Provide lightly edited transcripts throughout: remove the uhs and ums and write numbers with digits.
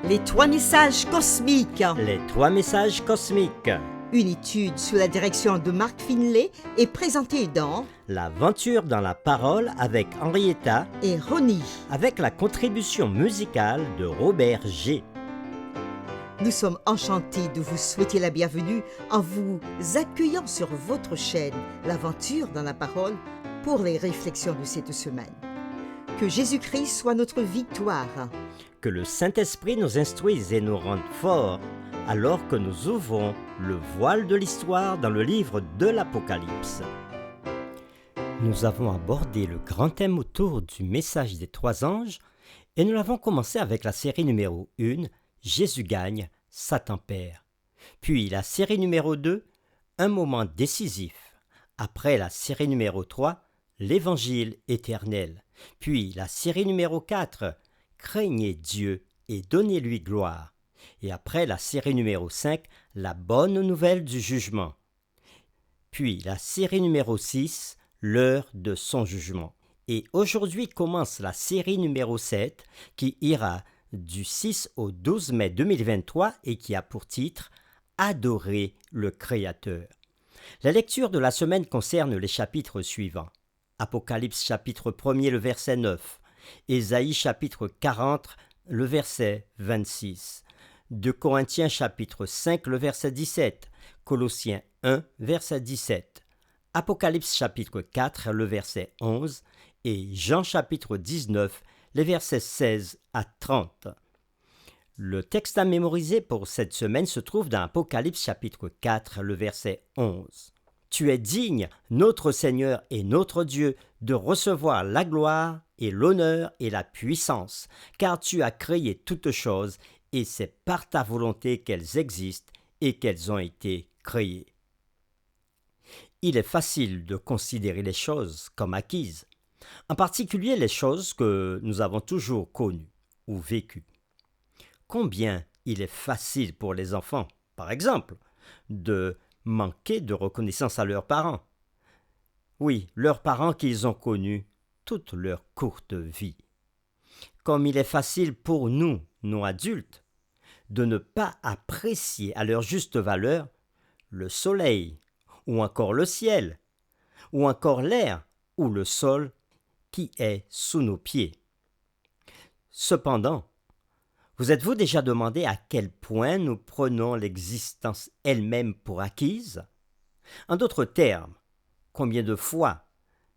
Les trois messages cosmiques. Les trois messages cosmiques. Une étude sous la direction de Mark Finlay est présentée dans L'aventure dans la parole avec Henrietta et Ronnie. avec la contribution musicale de Robert G. Nous sommes enchantés de vous souhaiter la bienvenue en vous accueillant sur votre chaîne L'aventure dans la parole pour les réflexions de cette semaine. Que Jésus-Christ soit notre victoire. Que le Saint-Esprit nous instruise et nous rende forts alors que nous ouvrons le voile de l'histoire dans le livre de l'Apocalypse. Nous avons abordé le grand thème autour du message des trois anges et nous l'avons commencé avec la série numéro 1, Jésus gagne, Satan perd. Puis la série numéro 2, un moment décisif. Après la série numéro 3, l'Évangile éternel. Puis la série numéro 4, craignez Dieu et donnez-lui gloire. Et après la série numéro 5, la bonne nouvelle du jugement. Puis la série numéro 6, l'heure de son jugement. Et aujourd'hui commence la série numéro 7 qui ira du 6 au 12 mai 2023 et qui a pour titre « Adorer le Créateur ». La lecture de la semaine concerne les chapitres suivants. Apocalypse chapitre 1er, le verset 9. Ésaïe chapitre 40, le verset 26. 2 Corinthiens chapitre 5, le verset 17. Colossiens 1, verset 17. Apocalypse chapitre 4, le verset 11. Et Jean chapitre 19, les versets 16 à 30. Le texte à mémoriser pour cette semaine se trouve dans Apocalypse chapitre 4, le verset 11. Tu es digne, notre Seigneur et notre Dieu, de recevoir la gloire et l'honneur et la puissance, car tu as créé toutes choses, et c'est par ta volonté qu'elles existent et qu'elles ont été créées. Il est facile de considérer les choses comme acquises, en particulier les choses que nous avons toujours connues ou vécues. Combien il est facile pour les enfants, par exemple, de manquer de reconnaissance à leurs parents. Oui, leurs parents qu'ils ont connus toute leur courte vie. Comme il est facile pour nous, nous adultes, de ne pas apprécier à leur juste valeur le soleil, ou encore le ciel, ou encore l'air, ou le sol qui est sous nos pieds. Cependant, vous êtes-vous déjà demandé à quel point nous prenons l'existence elle-même pour acquise? En d'autres termes, combien de fois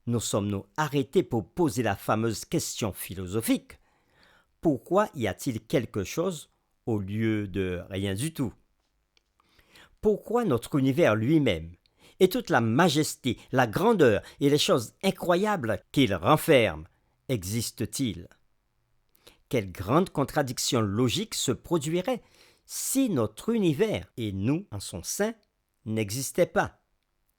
nous sommes-nous arrêtés pour poser la fameuse question philosophique? Pourquoi y a-t-il quelque chose au lieu de rien du tout? Pourquoi notre univers lui-même et toute la majesté, la grandeur et les choses incroyables qu'il renferme existent-ils? Quelle grande contradiction logique se produirait si notre univers et nous en son sein n'existaient pas?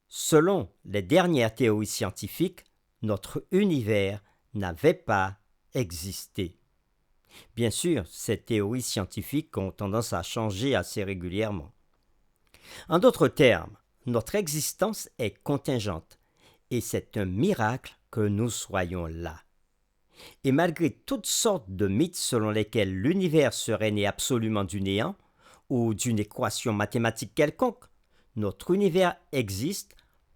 Selon les dernières théories scientifiques, notre univers n'avait pas existé. Bien sûr, ces théories scientifiques ont tendance à changer assez régulièrement. En d'autres termes, notre existence est contingente et c'est un miracle que nous soyons là. Et malgré toutes sortes de mythes selon lesquels l'univers serait né absolument du néant ou d'une équation mathématique quelconque, notre univers existe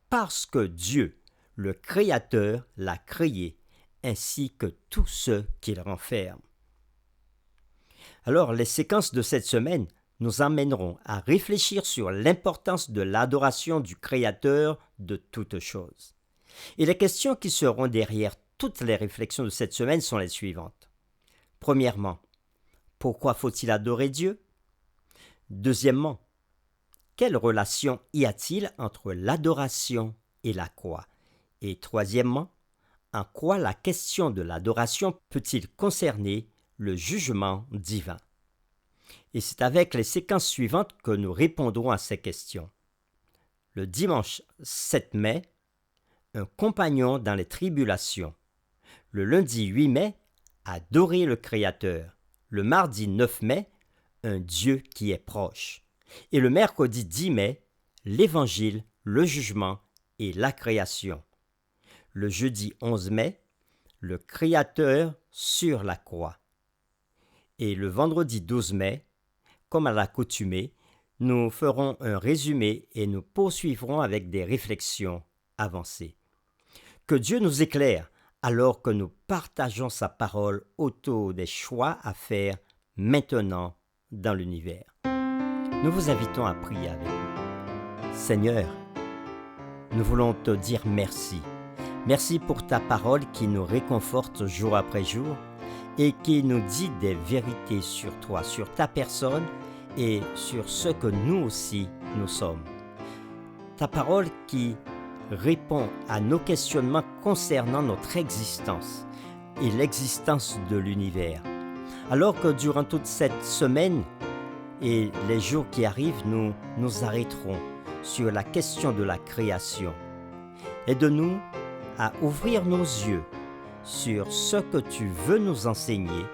parce que Dieu, le Créateur, l'a créé, ainsi que tout ce qu'il renferme. Alors, les séquences de cette semaine nous amèneront à réfléchir sur l'importance de l'adoration du Créateur de toutes choses. Et les questions qui seront derrière toutes les réflexions de cette semaine sont les suivantes. Premièrement, pourquoi faut-il adorer Dieu? Deuxièmement, quelle relation y a-t-il entre l'adoration et la croix? Et troisièmement, en quoi la question de l'adoration peut-il concerner le jugement divin? Et c'est avec les séquences suivantes que nous répondrons à ces questions. Le dimanche 7 mai, un compagnon dans les tribulations. Le lundi 8 mai, adorer le Créateur. Le mardi 9 mai, un Dieu qui est proche. Et le mercredi 10 mai, l'Évangile, le jugement et la création. Le jeudi 11 mai, le Créateur sur la croix. Et le vendredi 12 mai, comme à l'accoutumée, nous ferons un résumé et nous poursuivrons avec des réflexions avancées. Que Dieu nous éclaire alors que nous partageons sa parole autour des choix à faire maintenant dans l'univers. Nous vous invitons à prier avec nous. Seigneur, nous voulons te dire merci. Merci pour ta parole qui nous réconforte jour après jour et qui nous dit des vérités sur toi, sur ta personne et sur ce que nous aussi nous sommes. Ta parole qui répond à nos questionnements concernant notre existence et l'existence de l'univers. Alors que durant toute cette semaine et les jours qui arrivent, nous nous arrêterons sur la question de la création. Aide-nous à ouvrir nos yeux sur ce que tu veux nous enseigner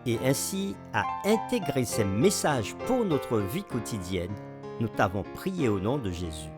et ainsi à intégrer ces messages pour notre vie quotidienne. Nous t'avons prié au nom de Jésus.